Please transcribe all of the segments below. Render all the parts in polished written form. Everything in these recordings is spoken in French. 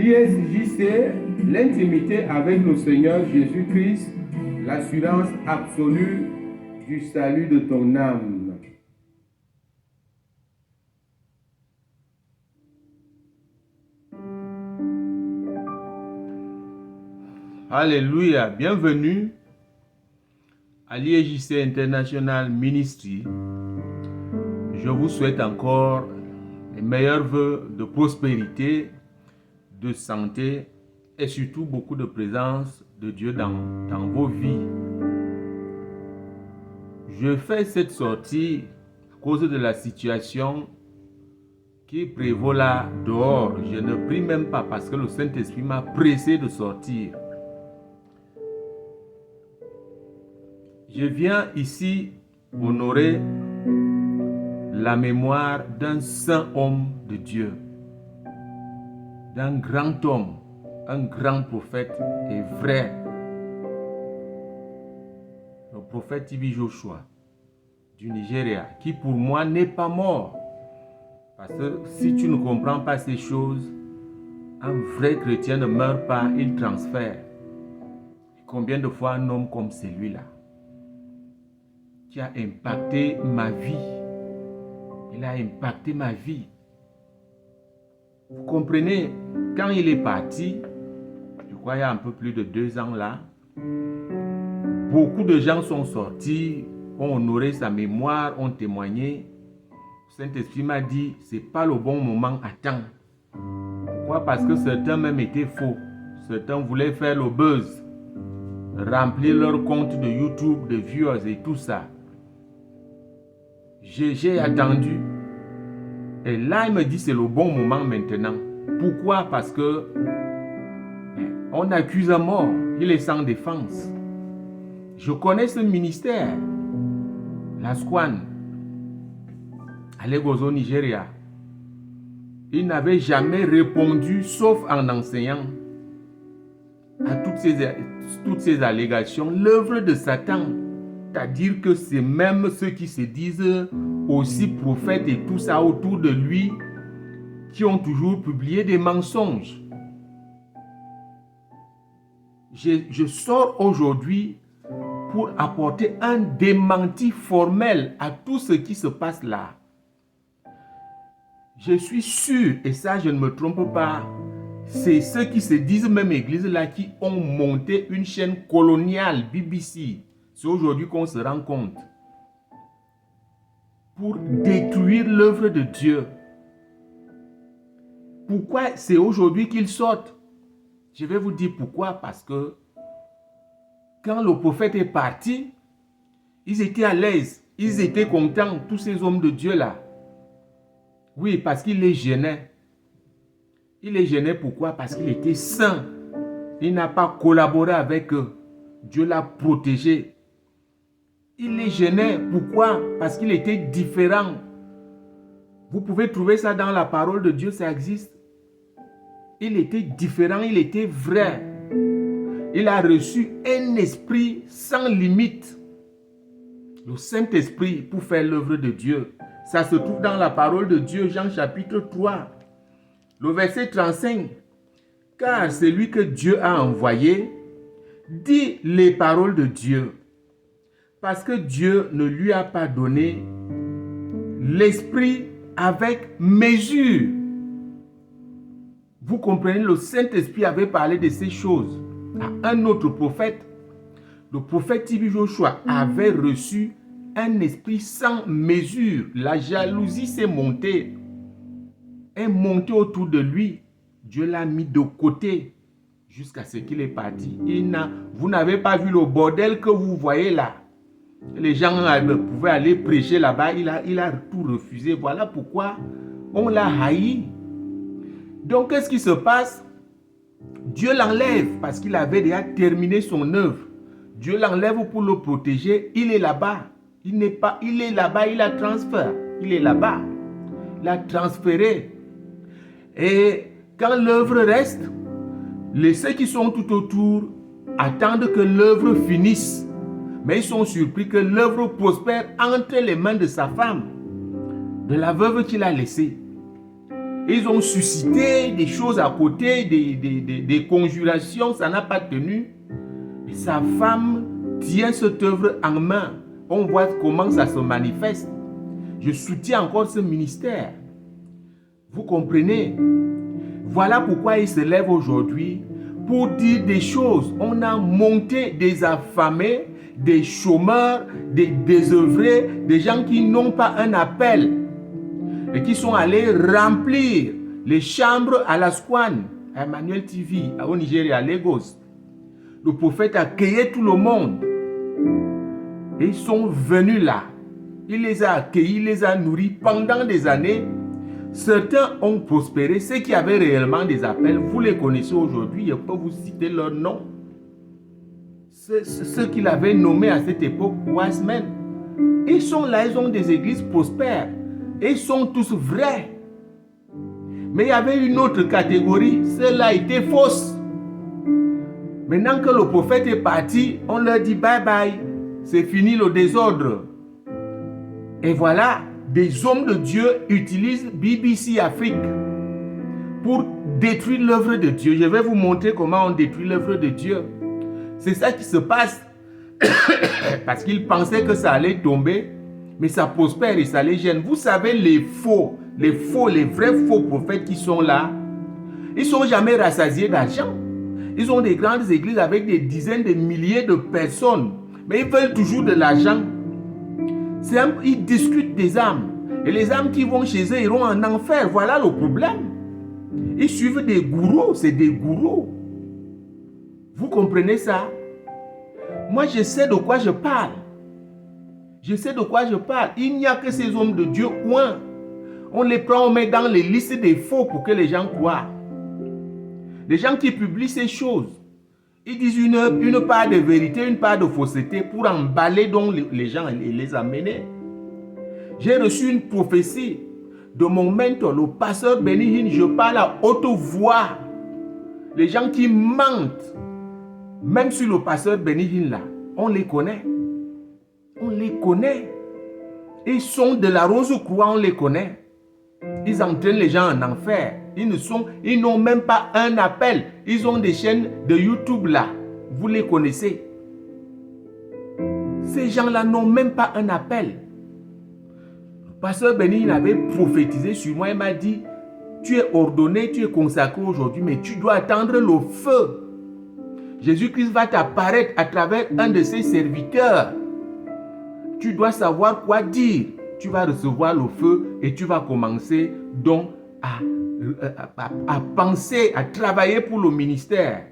L'ISJC, l'intimité avec le Seigneur Jésus-Christ, l'assurance absolue du salut de ton âme. Alléluia, bienvenue à l'ISJC International Ministry. Je vous souhaite encore les meilleurs vœux de prospérité, de santé et surtout beaucoup de présence de Dieu dans vos vies. Je fais cette sortie à cause de la situation qui prévaut là dehors. Je ne prie même pas parce que le Saint-Esprit m'a pressé de sortir. Je viens ici honorer la mémoire d'un saint homme de Dieu, d'un grand homme, un grand prophète et vrai, le prophète T.B. Joshua du Nigeria, qui pour moi n'est pas mort. Parce que si tu ne comprends pas ces choses, un vrai chrétien ne meurt pas, il transfère. Combien de fois un homme comme celui-là, qui a impacté ma vie. Il a impacté ma vie. Vous comprenez, quand il est parti, je crois il y a un peu plus de 2 ans là, beaucoup de gens sont sortis, ont honoré sa mémoire, ont témoigné. Le Saint-Esprit m'a dit, c'est pas le bon moment, attends. Pourquoi? Parce que certains même étaient faux. Certains voulaient faire le buzz, remplir leur compte de YouTube, de viewers et tout ça. J'ai attendu. Et là, il me dit c'est le bon moment maintenant. Pourquoi? Parce que on accuse à mort. Il est sans défense. Je connais ce ministère. La Squan. À Lagos au Nigeria. Il n'avait jamais répondu sauf en enseignant à toutes ces allégations. L'œuvre de Satan. C'est-à-dire que c'est même ceux qui se disent aussi prophètes et tout ça autour de lui qui ont toujours publié des mensonges. Je sors aujourd'hui pour apporter un démenti formel à tout ce qui se passe là. Je suis sûr, et ça je ne me trompe pas, c'est ceux qui se disent même église là qui ont monté une chaîne coloniale BBC. C'est aujourd'hui qu'on se rend compte. Pour détruire l'œuvre de Dieu. Pourquoi c'est aujourd'hui qu'ils sortent? Je vais vous dire pourquoi. Parce que quand le prophète est parti, ils étaient à l'aise. Ils étaient contents, tous ces hommes de Dieu là. Oui, parce qu'il les gênait. Il les gênait pourquoi? Parce qu'il était saint. Il n'a pas collaboré avec eux. Dieu l'a protégé. Il les gênait. Pourquoi? Parce qu'il était différent. Vous pouvez trouver ça dans la parole de Dieu, ça existe. Il était différent, il était vrai. Il a reçu un esprit sans limite. Le Saint-Esprit pour faire l'œuvre de Dieu. Ça se trouve dans la parole de Dieu, Jean chapitre 3. Le verset 35. Car celui que Dieu a envoyé dit les paroles de Dieu. Parce que Dieu ne lui a pas donné l'esprit avec mesure. Vous comprenez, le Saint-Esprit avait parlé de ces choses à un autre prophète. Le prophète T.B. Joshua avait reçu un esprit sans mesure. La jalousie s'est montée. Est montée autour de lui. Dieu l'a mis de côté jusqu'à ce qu'il est parti. Vous n'avez pas vu le bordel que vous voyez là. Les gens pouvaient aller prêcher là-bas. Il a tout refusé. Voilà pourquoi on l'a haï. Donc, qu'est-ce qui se passe? Dieu l'enlève parce qu'il avait déjà terminé son œuvre. Dieu l'enlève pour le protéger. Il est là-bas. Il est là-bas. Il a transféré. Il est là-bas. Il a transféré. Et quand l'œuvre reste, ceux qui sont tout autour attendent que l'œuvre finisse. Mais ils sont surpris que l'œuvre prospère entre les mains de sa femme, de la veuve qu'il a laissée. Ils ont suscité des choses à côté, des conjurations, ça n'a pas tenu. Et sa femme tient cette œuvre en main. On voit comment ça se manifeste. Je soutiens encore ce ministère. Vous comprenez? Voilà pourquoi il se lève aujourd'hui pour dire des choses. On a monté des affamés, des chômeurs, des désœuvrés, des gens qui n'ont pas un appel et qui sont allés remplir les chambres à la Swan, à Emmanuel TV, au Nigeria, à Lagos. Le prophète a accueilli tout le monde. Et ils sont venus là. Il les a accueillis, il les a nourris pendant des années. Certains ont prospéré. Ceux qui avaient réellement des appels, vous les connaissez aujourd'hui. Je peux vous citer leur nom. Ceux qu'il avait nommés à cette époque, wise men. Ils sont là, ils ont des églises prospères. Et ils sont tous vrais. Mais il y avait une autre catégorie. Celle-là était fausse. Maintenant que le prophète est parti, on leur dit bye bye. C'est fini le désordre. Et voilà, des hommes de Dieu utilisent BBC Afrique pour détruire l'œuvre de Dieu. Je vais vous montrer comment on détruit l'œuvre de Dieu. C'est ça qui se passe. Parce qu'ils pensaient que ça allait tomber, mais ça prospère et ça les gêne. Vous savez, les vrais faux prophètes qui sont là, ils ne sont jamais rassasiés d'argent. Ils ont des grandes églises avec des dizaines de milliers de personnes, mais ils veulent toujours de l'argent. Ils discutent des âmes. Et les âmes qui vont chez eux iront en enfer. Voilà le problème. Ils suivent des gourous. C'est des gourous. Vous comprenez ça? Moi, je sais de quoi je parle. Je sais de quoi je parle. Il n'y a que ces hommes de Dieu. Point. On les prend, on met dans les listes des faux pour que les gens croient. Les gens qui publient ces choses, ils disent une part de vérité, une part de fausseté pour emballer donc les gens et les amener. J'ai reçu une prophétie de mon mentor, le pasteur Benny Hinn. Je parle à haute voix. Les gens qui mentent, même sur le pasteur Benny Hinn là, on les connaît. On les connaît. Ils sont de la Rose-Croix, on les connaît. Ils entraînent les gens en enfer. Ils n'ont même pas un appel. Ils ont des chaînes de YouTube là. Vous les connaissez. Ces gens-là n'ont même pas un appel. Le pasteur Benny avait prophétisé sur moi. Il m'a dit, tu es ordonné, tu es consacré aujourd'hui, mais tu dois attendre le feu. Jésus-Christ va t'apparaître à travers un de ses serviteurs. Tu dois savoir quoi dire. Tu vas recevoir le feu et tu vas commencer donc à penser, à travailler pour le ministère.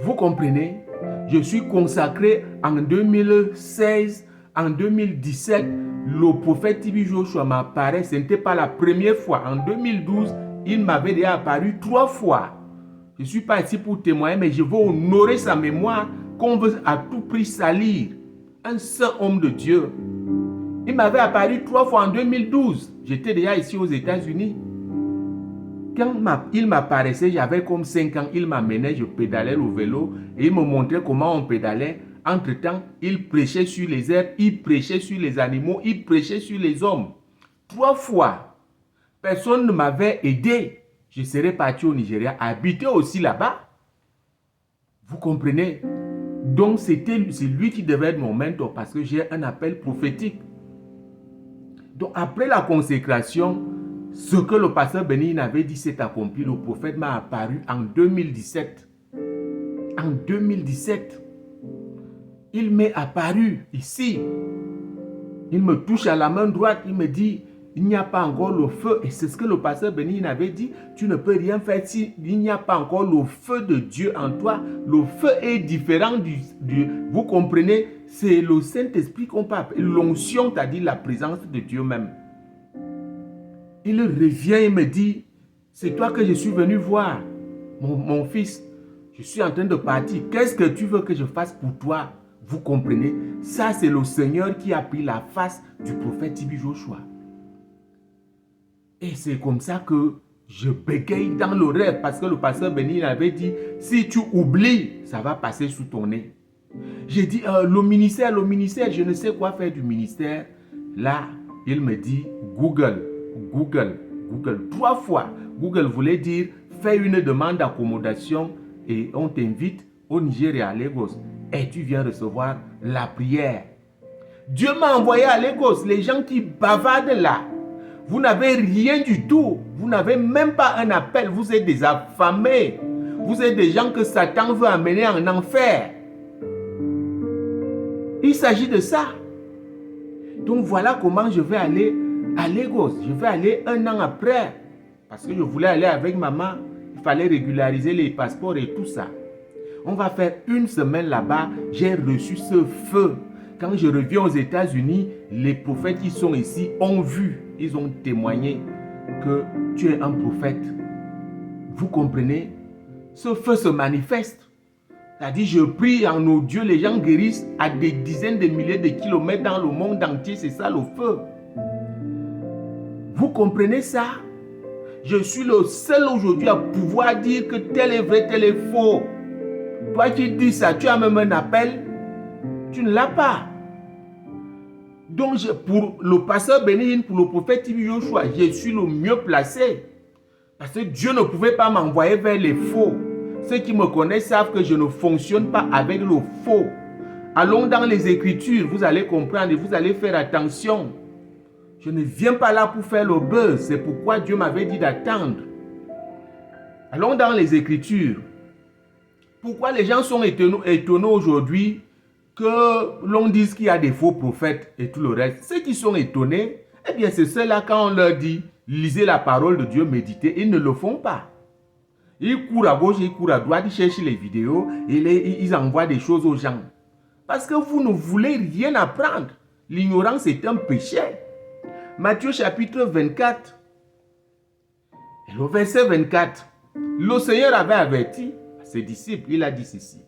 Vous comprenez? Je suis consacré en 2016, en 2017, le prophète TB Joshua m'apparaît. Ce n'était pas la première fois. En 2012, il m'avait déjà apparu 3 fois. Je ne suis pas ici pour témoigner, mais je veux honorer sa mémoire qu'on veut à tout prix salir. Un saint homme de Dieu. Il m'avait apparu 3 fois en 2012. J'étais déjà ici aux États-Unis. Quand il m'apparaissait, j'avais comme 5 ans. Il m'amenait, je pédalais le vélo et il me montrait comment on pédalait. Entre-temps, il prêchait sur les herbes, il prêchait sur les animaux, il prêchait sur les hommes. 3 fois. Personne ne m'avait aidé. Je serais parti au Nigeria, habiter aussi là-bas. Vous comprenez? Donc, c'est lui qui devait être mon mentor parce que j'ai un appel prophétique. Donc, après la consécration, ce que le pasteur Benny Hinn avait dit s'est accompli. Le prophète m'a apparu en 2017. En 2017, il m'est apparu ici. Il me touche à la main droite. Il me dit, il n'y a pas encore le feu. Et c'est ce que le pasteur Benny Hinn avait dit. Tu ne peux rien faire s'il n'y a pas encore le feu de Dieu en toi. Le feu est différent du vous comprenez? C'est le Saint-Esprit qu'on peut appeler. L'onction, c'est-à-dire la présence de Dieu même. Il revient et me dit, c'est toi que je suis venu voir, mon fils. Je suis en train de partir. Qu'est-ce que tu veux que je fasse pour toi? Vous comprenez? Ça, c'est le Seigneur qui a pris la face du prophète TB Joshua. Et c'est comme ça que je bégaye dans le rêve. Parce que le pasteur Benny avait dit, si tu oublies, ça va passer sous ton nez. J'ai dit, le ministère, je ne sais quoi faire du ministère. Là, il me dit, Google. Google 3 fois. Google voulait dire, fais une demande d'accommodation et on t'invite au Nigeria, à Lagos. Et tu viens recevoir la prière. Dieu m'a envoyé à Lagos, les gens qui bavardent là. Vous n'avez rien du tout. Vous n'avez même pas un appel. Vous êtes des affamés. Vous êtes des gens que Satan veut amener en enfer. Il s'agit de ça. Donc voilà comment je vais aller à Lagos. Je vais aller 1 an après. Parce que je voulais aller avec maman. Il fallait régulariser les passeports et tout ça. On va faire 1 semaine là-bas. J'ai reçu ce feu. Quand je reviens aux États-Unis, les prophètes qui sont ici ont vu. Ils ont témoigné que tu es un prophète. Vous comprenez? Ce feu se manifeste. C'est-à-dire, je prie en audio, les gens guérissent à des dizaines de milliers de kilomètres dans le monde entier. C'est ça le feu. Vous comprenez ça? Je suis le seul aujourd'hui à pouvoir dire que tel est vrai, tel est faux. Toi qui dis ça, tu as même un appel, tu ne l'as pas. Donc, pour le pasteur Bénin, pour le prophète Tibi Joshua, je suis le mieux placé. Parce que Dieu ne pouvait pas m'envoyer vers les faux. Ceux qui me connaissent savent que je ne fonctionne pas avec le faux. Allons dans les Écritures, vous allez comprendre et vous allez faire attention. Je ne viens pas là pour faire le buzz. C'est pourquoi Dieu m'avait dit d'attendre. Allons dans les Écritures. Pourquoi les gens sont étonnés aujourd'hui que l'on dise qu'il y a des faux prophètes et tout le reste? Ceux qui sont étonnés, eh bien c'est ceux-là quand on leur dit lisez la parole de Dieu, méditez, ils ne le font pas. Ils courent à gauche, ils courent à droite, ils cherchent les vidéos et ils envoient des choses aux gens. Parce que vous ne voulez rien apprendre. L'ignorance est un péché. Matthieu chapitre 24, et le verset 24, le Seigneur avait averti ses disciples, il a dit ceci.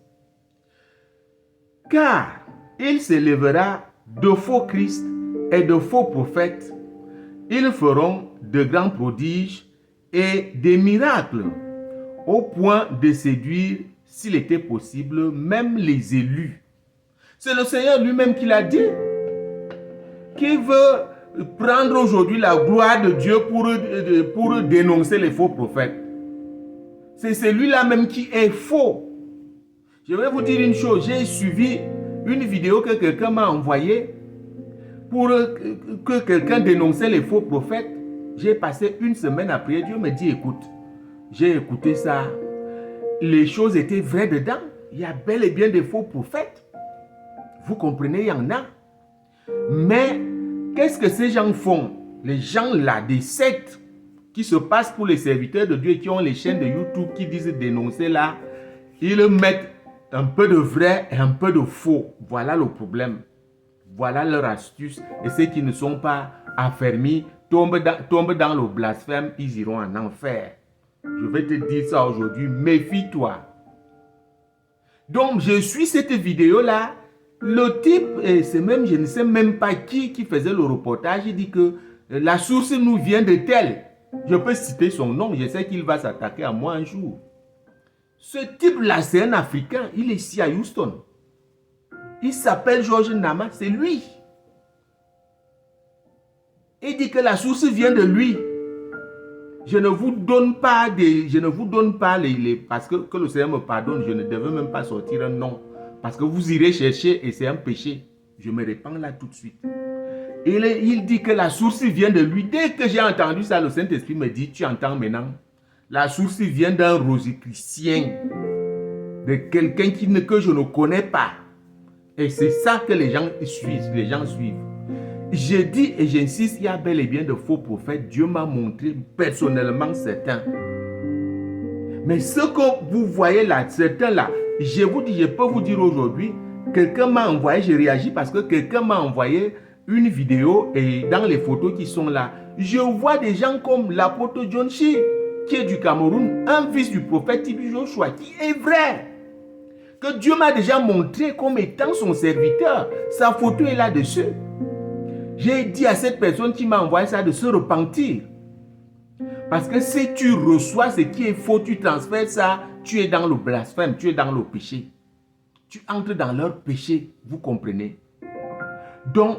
Car il s'élèvera de faux Christ et de faux prophètes. Ils feront de grands prodiges et des miracles, au point de séduire, s'il était possible, même les élus. C'est le Seigneur lui-même qui l'a dit. Qui veut prendre aujourd'hui la gloire de Dieu pour dénoncer les faux prophètes. C'est celui-là même qui est faux. Je vais vous dire une chose. J'ai suivi une vidéo que quelqu'un m'a envoyée pour que quelqu'un dénonçait les faux prophètes. J'ai passé 1 semaine à prier. Dieu me dit, écoute, j'ai écouté ça. Les choses étaient vraies dedans. Il y a bel et bien des faux prophètes. Vous comprenez, il y en a. Mais qu'est-ce que ces gens font? Les gens là, des sectes qui se passent pour les serviteurs de Dieu et qui ont les chaînes de YouTube qui disent dénoncer là, ils mettent un peu de vrai et un peu de faux. Voilà le problème. Voilà leur astuce. Et ceux qui ne sont pas affermis tombent dans le blasphème, ils iront en enfer. Je vais te dire ça aujourd'hui, méfie-toi. Donc, je suis cette vidéo-là. Le type, c'est même, je ne sais même pas qui faisait le reportage, il dit que la source nous vient de tel. Je peux citer son nom, je sais qu'il va s'attaquer à moi un jour. Ce type-là, c'est un Africain, il est ici à Houston. Il s'appelle Georges Nama, c'est lui. Il dit que la source vient de lui. Je ne vous donne pas parce que le Seigneur me pardonne, je ne devais même pas sortir un nom. Parce que vous irez chercher et c'est un péché. Je me répands là tout de suite. Il dit que la source vient de lui. Dès que j'ai entendu ça, le Saint-Esprit me dit, tu entends maintenant, la source vient d'un rosicrucien, de quelqu'un que je ne connais pas. Et c'est ça que les gens suivent. Je dis et j'insiste, il y a bel et bien de faux prophètes. Dieu m'a montré personnellement certains. Mais ce que vous voyez là, certains là, je peux vous dire aujourd'hui, quelqu'un m'a envoyé, j'ai réagi parce que quelqu'un m'a envoyé une vidéo et dans les photos qui sont là, je vois des gens comme l'apôtre John Shi, qui est du Cameroun, un fils du prophète Tibi Joshua, qui est vrai. Que Dieu m'a déjà montré comme étant son serviteur. Sa photo est là-dessus. J'ai dit à cette personne qui m'a envoyé ça de se repentir. Parce que si tu reçois ce qui est faux, tu transfères ça, tu es dans le blasphème, tu es dans le péché. Tu entres dans leur péché, vous comprenez. Donc,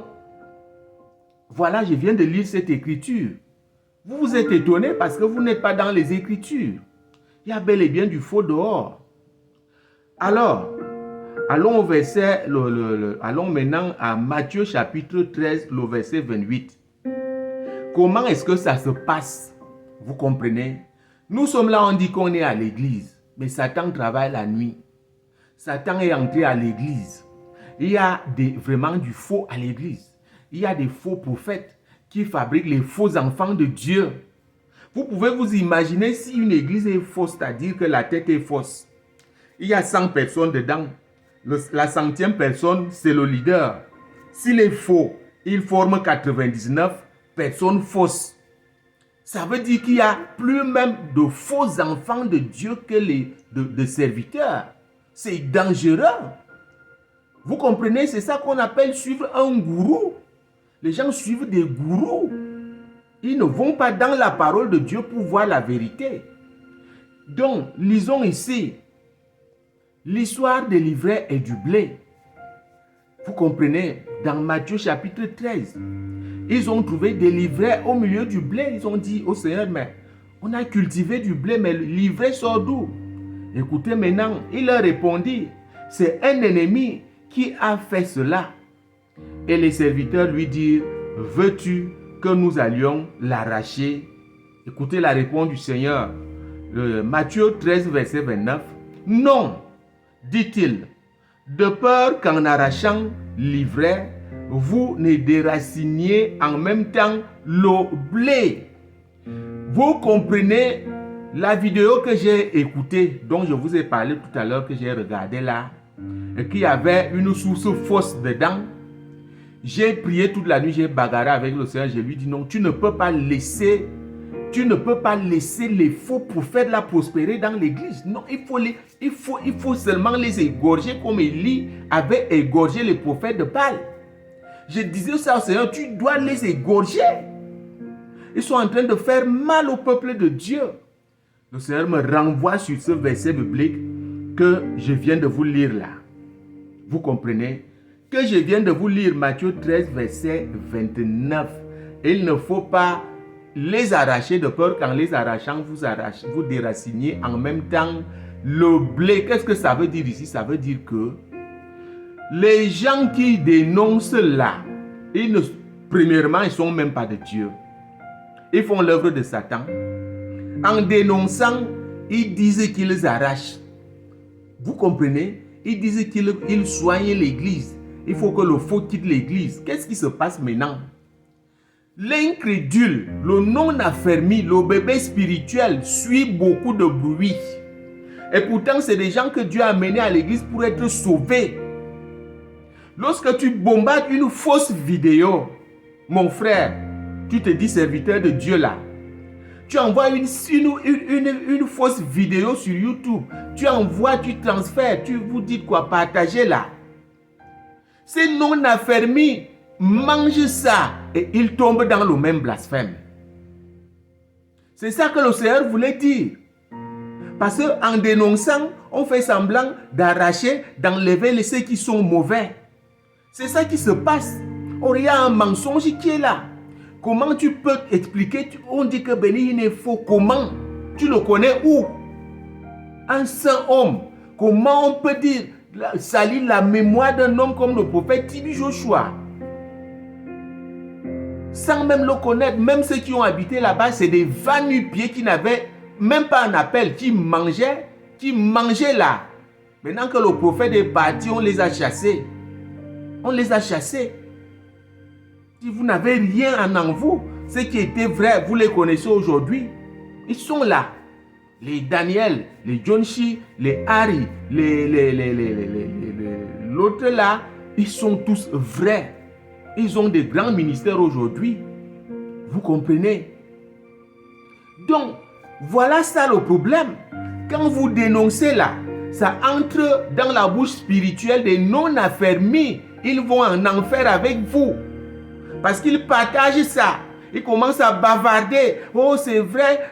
voilà, je viens de lire cette écriture. Vous vous êtes étonné parce que vous n'êtes pas dans les Écritures. Il y a bel et bien du faux dehors. Alors, allons au verset, allons maintenant à Matthieu chapitre 13, le verset 28. Comment est-ce que ça se passe? Vous comprenez? Nous sommes là, on dit qu'on est à l'église, mais Satan travaille la nuit. Satan est entré à l'église. Il y a vraiment du faux à l'église. Il y a des faux prophètes qui fabriquent les faux enfants de Dieu. Vous pouvez vous imaginer si une église est fausse, c'est-à-dire que la tête est fausse. Il y a 100 personnes dedans. La centième personne, c'est le leader. S'il est faux, il forme 99 personnes fausses. Ça veut dire qu'il y a plus même de faux enfants de Dieu que de serviteurs. C'est dangereux. Vous comprenez, c'est ça qu'on appelle suivre un gourou. Les gens suivent des gourous. Ils ne vont pas dans la parole de Dieu pour voir la vérité. Donc, lisons ici l'histoire des livrets et du blé. Vous comprenez, dans Matthieu chapitre 13, ils ont trouvé des livrets au milieu du blé. Ils ont dit au Seigneur, mais on a cultivé du blé, mais le livret sort d'où? Écoutez maintenant, il leur répondit, c'est un ennemi qui a fait cela. Et les serviteurs lui dirent, veux-tu que nous allions l'arracher? Écoutez la réponse du Seigneur. Matthieu 13, verset 29. Non, dit-il, de peur qu'en arrachant l'ivraie, vous ne déraciniez en même temps le blé. Vous comprenez la vidéo que j'ai écoutée, dont je vous ai parlé tout à l'heure, que j'ai regardé là, et qu'il y avait une source fausse dedans. J'ai prié toute la nuit, j'ai bagarré avec le Seigneur, je lui dis non, tu ne peux pas laisser les faux prophètes là prospérer dans l'église. Non, il faut seulement les égorger comme Élie avait égorgé les prophètes de Baal. Je disais ça au Seigneur, tu dois les égorger. Ils sont en train de faire mal au peuple de Dieu. Le Seigneur me renvoie sur ce verset biblique que je viens de vous lire là. Vous comprenez? Que je viens de vous lire Matthieu 13, verset 29. Il ne faut pas les arracher de peur qu'en les arrachant, vous déraciniez en même temps le blé. Qu'est-ce que ça veut dire ici? Ça veut dire que les gens qui dénoncent là, premièrement, ils ne sont même pas de Dieu. Ils font l'œuvre de Satan. En dénonçant, ils disent qu'ils arrachent. Vous comprenez? Ils disent qu'ils soignent l'église. Il faut que le faux quitte l'église. Qu'est-ce qui se passe maintenant? L'incrédule, le non-affermi, le bébé spirituel suit beaucoup de bruit. Et pourtant, c'est des gens que Dieu a amenés à l'église pour être sauvés. Lorsque tu bombardes une fausse vidéo, mon frère, tu te dis serviteur de Dieu là. Tu envoies une fausse vidéo sur YouTube. Tu envoies, tu transfères, tu vous dites quoi, partagez là. Ces non-affermis mangent ça et ils tombent dans le même blasphème. C'est ça que le Seigneur voulait dire. Parce qu'en dénonçant, on fait semblant d'arracher, d'enlever ceux qui sont mauvais. C'est ça qui se passe. Or, il y a un mensonge qui est là. Comment tu peux expliquer? On dit que Béni est faux. Comment? Tu le connais où? Un saint homme. Comment on peut dire salir la mémoire d'un homme comme le prophète Tibi Joshua? Sans même le connaître, même ceux qui ont habité là-bas, c'est des va-nu-pieds qui n'avaient même pas un appel, qui mangeaient là. Maintenant que le prophète est parti, on les a chassés. On les a chassés. Si vous n'avez rien en vous, ce qui était vrai, vous les connaissez aujourd'hui. Ils sont là. Les Daniel, les John Shi, les Harry, l'autre là, ils sont tous vrais. Ils ont des grands ministères aujourd'hui. Vous comprenez? Donc, voilà ça le problème. Quand vous dénoncez là, ça entre dans la bouche spirituelle des non-affermis. Ils vont en enfer avec vous. Parce qu'ils partagent ça. Ils commencent à bavarder. Oh, c'est vrai,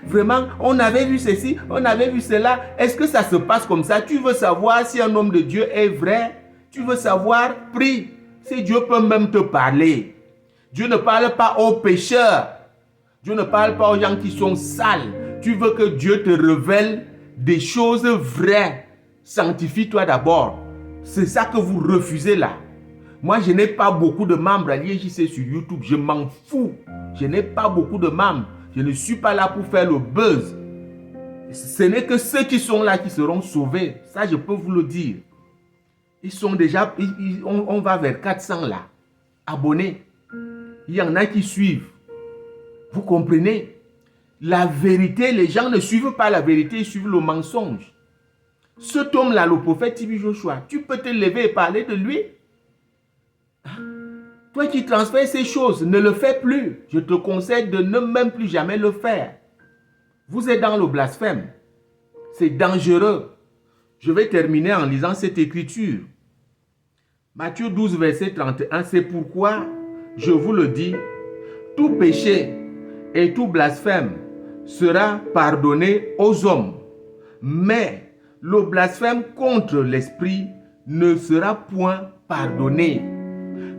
vraiment, on avait vu ceci, on avait vu cela. Est-ce que ça se passe comme ça? Tu veux savoir si un homme de Dieu est vrai? Tu veux savoir? Prie. Si Dieu peut même te parler. Dieu ne parle pas aux pécheurs. Je ne parle pas aux gens qui sont sales. Tu veux que Dieu te révèle des choses vraies. Sanctifie-toi d'abord. C'est ça que vous refusez là. Moi, je n'ai pas beaucoup de membres à l'IJC sur YouTube. Je m'en fous. Je n'ai pas beaucoup de membres. Je ne suis pas là pour faire le buzz. Ce n'est que ceux qui sont là qui seront sauvés. Ça, je peux vous le dire. Ils sont déjà... on va vers 400 là. Abonnés. Il y en a qui suivent. Vous comprenez? La vérité, les gens ne suivent pas la vérité, ils suivent le mensonge. Cet homme-là, le prophète TB Joshua, tu peux te lever et parler de lui? Toi qui transfères ces choses, ne le fais plus. Je te conseille de ne même plus jamais le faire. Vous êtes dans le blasphème. C'est dangereux. Je vais terminer en lisant cette écriture. Matthieu 12, verset 31, c'est pourquoi je vous le dis, tout péché et tout blasphème sera pardonné aux hommes, mais le blasphème contre l'esprit ne sera point pardonné.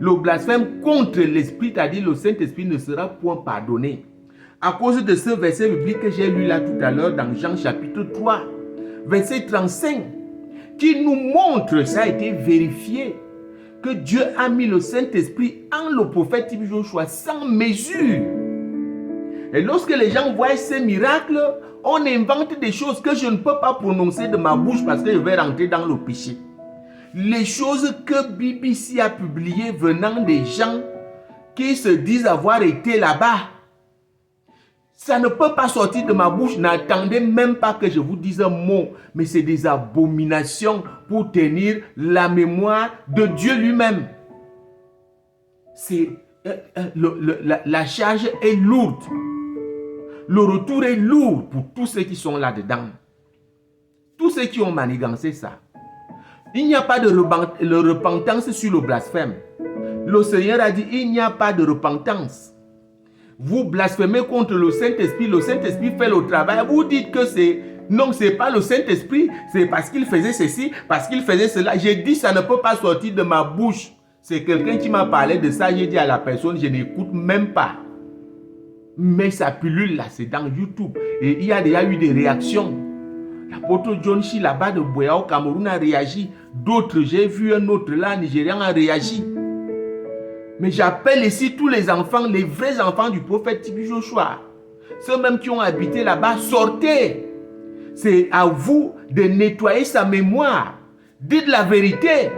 Le blasphème contre l'esprit, c'est-à-dire le Saint-Esprit, ne sera point pardonné. À cause de ce verset biblique que j'ai lu là tout à l'heure dans Jean chapitre 3, verset 35, qui nous montre, ça a été vérifié, que Dieu a mis le Saint-Esprit en le prophète TB Joshua sans mesure. Et lorsque les gens voient ces miracles, on invente des choses que je ne peux pas prononcer de ma bouche parce que je vais rentrer dans le péché. Les choses que BBC a publiées venant des gens qui se disent avoir été là-bas, ça ne peut pas sortir de ma bouche. N'attendez même pas que je vous dise un mot. Mais c'est des abominations pour tenir la mémoire de Dieu lui-même. La charge est lourde. Le retour est lourd pour tous ceux qui sont là-dedans. Tous ceux qui ont manigancé ça. Il n'y a pas de repentance sur le blasphème. Le Seigneur a dit, il n'y a pas de repentance. Vous blasphémez contre le Saint-Esprit fait le travail. Vous dites que c'est... Non, ce n'est pas le Saint-Esprit, c'est parce qu'il faisait ceci, parce qu'il faisait cela. J'ai dit, ça ne peut pas sortir de ma bouche. C'est quelqu'un qui m'a parlé de ça, j'ai dit à la personne, je n'écoute même pas. Mais sa pilule là, c'est dans YouTube. Et il y a déjà eu des réactions. L'apôtre John Chi là-bas de Boya au Cameroun a réagi. D'autres, j'ai vu un autre là, Nigérian, a réagi. Mais j'appelle ici tous les enfants, les vrais enfants du prophète TB Joshua. Ceux même qui ont habité là-bas, sortez. C'est à vous de nettoyer sa mémoire. Dites la vérité.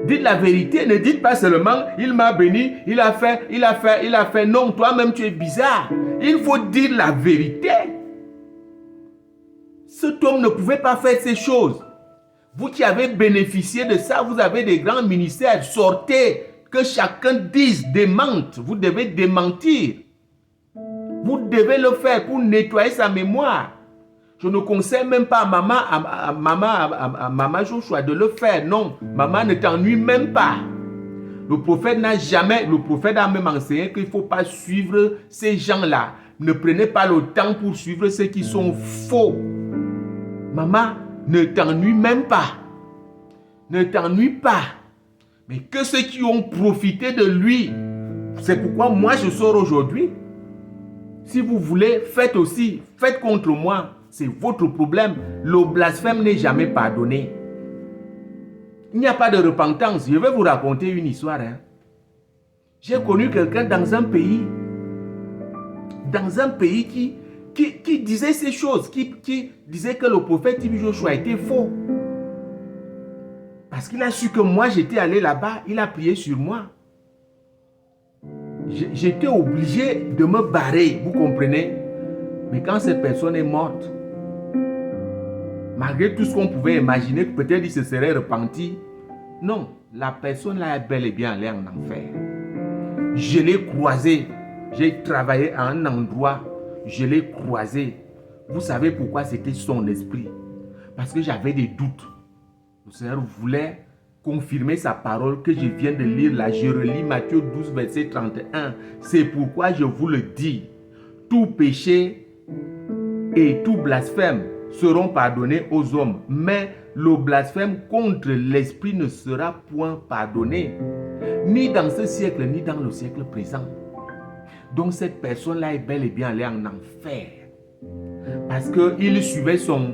Dites la vérité, ne dites pas seulement, il m'a béni, il a fait. Non, toi-même tu es bizarre. Il faut dire la vérité. Cet homme ne pouvait pas faire ces choses. Vous qui avez bénéficié de ça, vous avez des grands ministères, sortez. Que chacun dise, démente. Vous devez démentir. Vous devez le faire pour nettoyer sa mémoire. Je ne conseille même pas à maman Joshua de le faire. Non, maman ne t'ennuie même pas. Le prophète a même enseigné qu'il ne faut pas suivre ces gens-là. Ne prenez pas le temps pour suivre ceux qui sont faux. Maman ne t'ennuie même pas. Ne t'ennuie pas. Mais que ceux qui ont profité de lui, c'est pourquoi moi je sors aujourd'hui. Si vous voulez, faites aussi, faites contre moi. C'est votre problème. Le blasphème n'est jamais pardonné. Il n'y a pas de repentance. Je vais vous raconter une histoire. J'ai connu quelqu'un dans un pays qui disait ces choses, qui disait que le prophète TB Joshua était faux. Parce qu'il a su que moi, j'étais allé là-bas, il a prié sur moi. J'étais obligé de me barrer, vous comprenez? Mais quand cette personne est morte, malgré tout ce qu'on pouvait imaginer, que peut-être il se serait repenti, non, la personne là est bel et bien allée en enfer. Je l'ai croisé, j'ai travaillé à un endroit, je l'ai croisé. Vous savez pourquoi c'était son esprit? Parce que j'avais des doutes. Le Seigneur voulait confirmer sa parole que je viens de lire là. Je relis Matthieu 12, verset 31. C'est pourquoi je vous le dis. Tout péché et tout blasphème seront pardonnés aux hommes. Mais le blasphème contre l'esprit ne sera point pardonné. Ni dans ce siècle, ni dans le siècle présent. Donc cette personne-là est bel et bien allée en enfer. Parce qu'il suivait son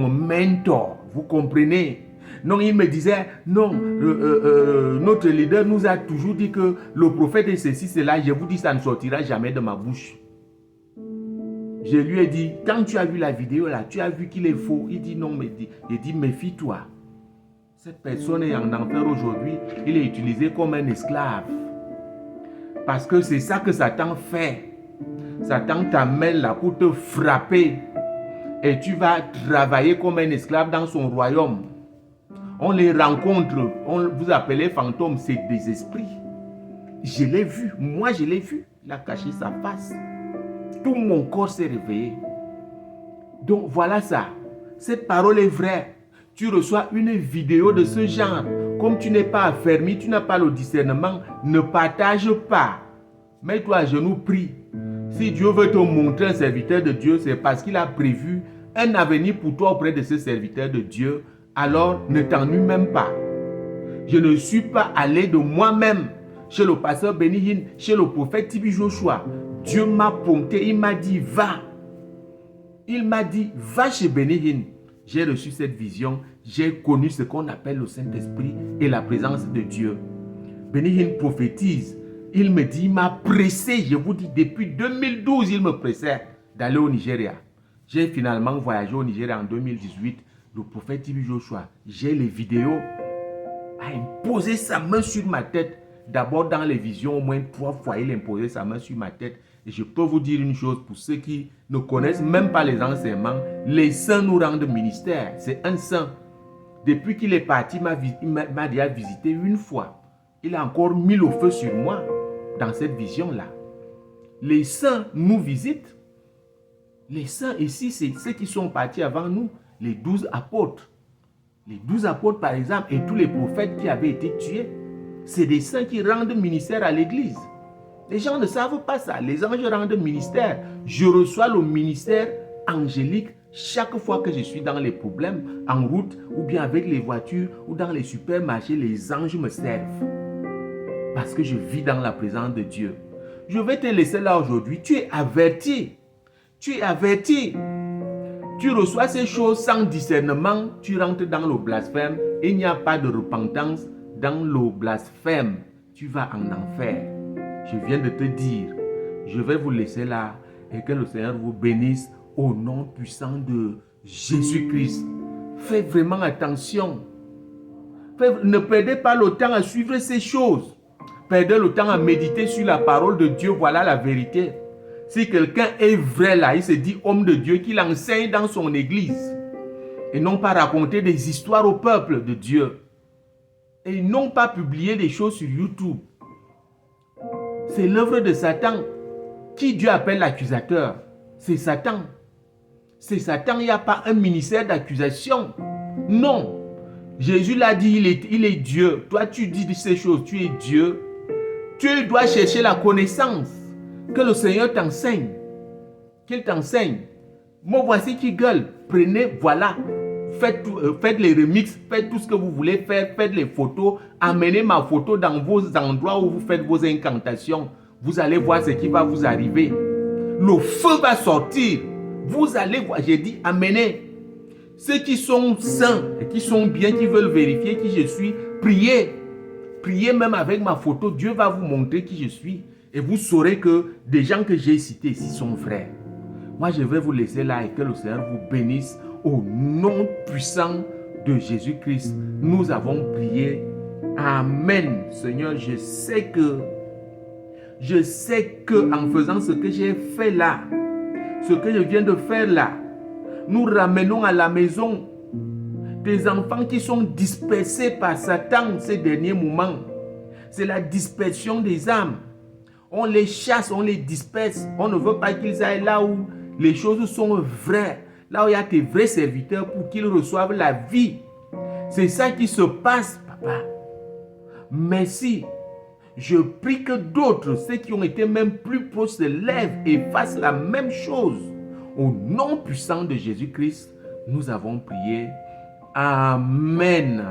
mentor. Vous comprenez? Non, il me disait, non, notre leader nous a toujours dit que le prophète est ceci, cela. Je vous dis, ça ne sortira jamais de ma bouche. Je lui ai dit, quand tu as vu la vidéo là, tu as vu qu'il est faux. Il dit non, mais il dit, méfie-toi. Cette personne est en enfer aujourd'hui. Il est utilisé comme un esclave. Parce que c'est ça que Satan fait. Satan t'amène là pour te frapper. Et tu vas travailler comme un esclave dans son royaume. On les rencontre, vous appelez fantômes, c'est des esprits. Je l'ai vu, moi je l'ai vu. Il a caché sa face. Tout mon corps s'est réveillé. Donc voilà ça. Cette parole est vraie. Tu reçois une vidéo de ce genre. Comme tu n'es pas affermi, tu n'as pas le discernement, ne partage pas. Mets-toi à genoux, prie. Si Dieu veut te montrer un serviteur de Dieu, c'est parce qu'il a prévu un avenir pour toi auprès de ce serviteur de Dieu. Alors ne t'ennuie même pas. Je ne suis pas allé de moi-même chez le pasteur Benny Hinn, chez le prophète Tibi Joshua. Dieu m'a prompté, il m'a dit va. Il m'a dit va chez Benny Hinn. J'ai reçu cette vision, j'ai connu ce qu'on appelle le Saint-Esprit et la présence de Dieu. Benny Hinn prophétise. Il me dit, il m'a pressé, je vous dis, depuis 2012, il me pressait d'aller au Nigeria. J'ai finalement voyagé au Nigeria en 2018. Le prophète Tibi Joshua, j'ai les vidéos, a imposé sa main sur ma tête. D'abord dans les visions, au moins 3 fois, il a imposé sa main sur ma tête. Et je peux vous dire une chose, pour ceux qui ne connaissent même pas les enseignements, les saints nous rendent ministère. C'est un saint. Depuis qu'il est parti, il m'a déjà visité une fois. Il a encore mis le feu sur moi dans cette vision-là. Les saints nous visitent. Les saints ici, c'est ceux qui sont partis avant nous. Les 12 apôtres. Les 12 apôtres, par exemple, et tous les prophètes qui avaient été tués. C'est des saints qui rendent ministère à l'église. Les gens ne savent pas ça. Les anges rendent ministère. Je reçois le ministère angélique chaque fois que je suis dans les problèmes, en route, ou bien avec les voitures, ou dans les supermarchés, les anges me servent. Parce que je vis dans la présence de Dieu. Je vais te laisser là aujourd'hui. Tu es averti. Tu es averti. Tu reçois ces choses sans discernement, tu rentres dans le blasphème. Il n'y a pas de repentance dans le blasphème. Tu vas en enfer. Je viens de te dire, je vais vous laisser là et que le Seigneur vous bénisse au nom puissant de Jésus-Christ. Faites vraiment attention. Ne perdez pas le temps à suivre ces choses. Perdez le temps à méditer sur la parole de Dieu. Voilà la vérité. Si quelqu'un est vrai là, il se dit homme de Dieu, qu'il enseigne dans son église. Et non pas raconter des histoires au peuple de Dieu. Et non pas publier des choses sur YouTube. C'est l'œuvre de Satan. Qui Dieu appelle l'accusateur? C'est Satan. C'est Satan, il n'y a pas un ministère d'accusation. Non. Jésus l'a dit, il est Dieu. Toi, tu dis ces choses, tu es Dieu. Tu dois chercher la connaissance. Que le Seigneur t'enseigne. Qu'il t'enseigne. Moi, voici qui gueule. Prenez, voilà. Faites les remixes, faites tout ce que vous voulez faire, faites les photos. Amenez ma photo dans vos endroits où vous faites vos incantations. Vous allez voir ce qui va vous arriver. Le feu va sortir. Vous allez voir, j'ai dit, amenez. Ceux qui sont saints et qui sont bien, qui veulent vérifier qui je suis, priez. Priez même avec ma photo. Dieu va vous montrer qui je suis. Et vous saurez que des gens que j'ai cités ici sont vrais. Moi, je vais vous laisser là et que le Seigneur vous bénisse au nom puissant de Jésus-Christ. Nous avons prié. Amen. Seigneur, je sais que en faisant ce que j'ai fait là, ce que je viens de faire là, nous ramenons à la maison des enfants qui sont dispersés par Satan ces derniers moments. C'est la dispersion des âmes. On les chasse, on les disperse. On ne veut pas qu'ils aillent là où les choses sont vraies. Là où il y a tes vrais serviteurs pour qu'ils reçoivent la vie. C'est ça qui se passe, papa. Merci. Je prie que d'autres, ceux qui ont été même plus proches, se lèvent et fassent la même chose. Au nom puissant de Jésus-Christ, nous avons prié. Amen.